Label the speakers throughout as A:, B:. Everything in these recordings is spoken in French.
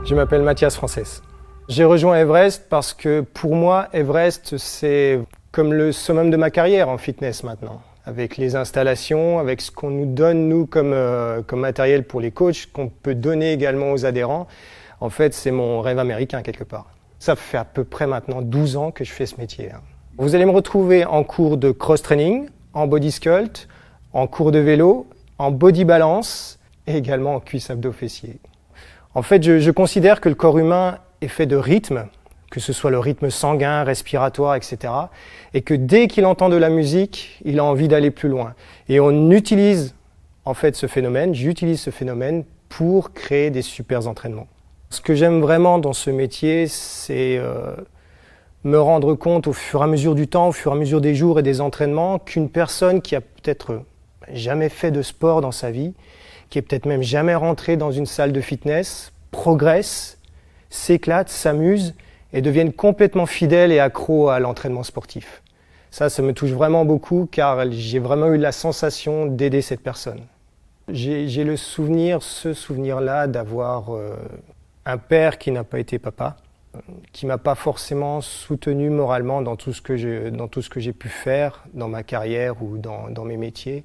A: Je m'appelle Mathias Frances. J'ai rejoint Everest parce que pour moi, Everest, c'est comme le summum de ma carrière en fitness maintenant. Avec les installations, avec ce qu'on nous donne, nous, comme matériel pour les coachs, qu'on peut donner également aux adhérents. En fait, c'est mon rêve américain quelque part. Ça fait à peu près maintenant 12 ans que je fais ce métier. Vous allez me retrouver en cours de cross-training, en body sculpt, en cours de vélo, en body balance et également en cuisse abdos fessiers. En fait, je considère que le corps humain est fait de rythmes, que ce soit le rythme sanguin, respiratoire, etc. Et que dès qu'il entend de la musique, il a envie d'aller plus loin. Et on utilise en fait ce phénomène, j'utilise ce phénomène pour créer des super entraînements. Ce que j'aime vraiment dans ce métier, c'est me rendre compte au fur et à mesure du temps, au fur et à mesure des jours et des entraînements, qu'une personne qui a peut-être jamais fait de sport dans sa vie, qui est peut-être même jamais rentrée dans une salle de fitness, progresse, s'éclate, s'amuse et deviennent complètement fidèles et accros à l'entraînement sportif. Ça me touche vraiment beaucoup car j'ai vraiment eu la sensation d'aider cette personne. J'ai le souvenir, ce souvenir-là, d'avoir un père qui n'a pas été papa, qui m'a pas forcément soutenu moralement dans tout ce que j'ai pu faire dans ma carrière ou dans mes métiers.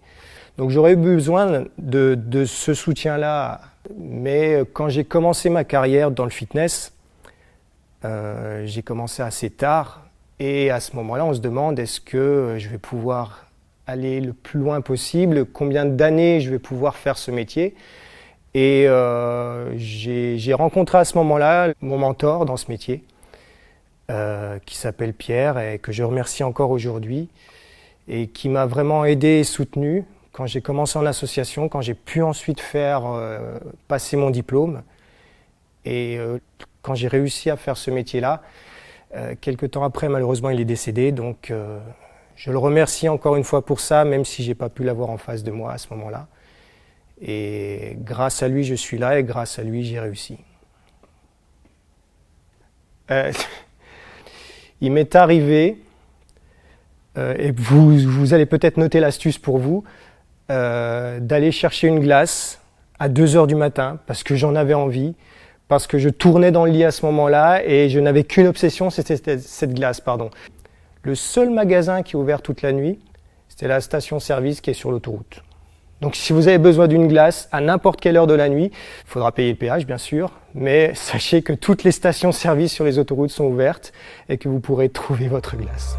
A: Donc j'aurais eu besoin de ce soutien-là. Mais quand j'ai commencé ma carrière dans le fitness, j'ai commencé assez tard. Et à ce moment-là, on se demande est-ce que je vais pouvoir aller le plus loin possible, combien d'années je vais pouvoir faire ce métier. Et j'ai rencontré à ce moment-là mon mentor dans ce métier, qui s'appelle Pierre et que je remercie encore aujourd'hui, et qui m'a vraiment aidé et soutenu quand j'ai commencé en association, quand j'ai pu ensuite faire passer mon diplôme. Et quand j'ai réussi à faire ce métier-là, quelques temps après, malheureusement, il est décédé. Donc je le remercie encore une fois pour ça, même si je n'ai pas pu l'avoir en face de moi à ce moment-là. Et grâce à lui, je suis là et grâce à lui, j'ai réussi. Il m'est arrivé, et vous allez peut-être noter l'astuce pour vous, d'aller chercher une glace à 2 heures du matin parce que j'en avais envie, parce que je tournais dans le lit à ce moment-là et je n'avais qu'une obsession, c'était cette glace, pardon. Le seul magasin qui est ouvert toute la nuit, c'était la station-service qui est sur l'autoroute. Donc si vous avez besoin d'une glace à n'importe quelle heure de la nuit, il faudra payer le péage bien sûr, mais sachez que toutes les stations-service sur les autoroutes sont ouvertes et que vous pourrez trouver votre glace.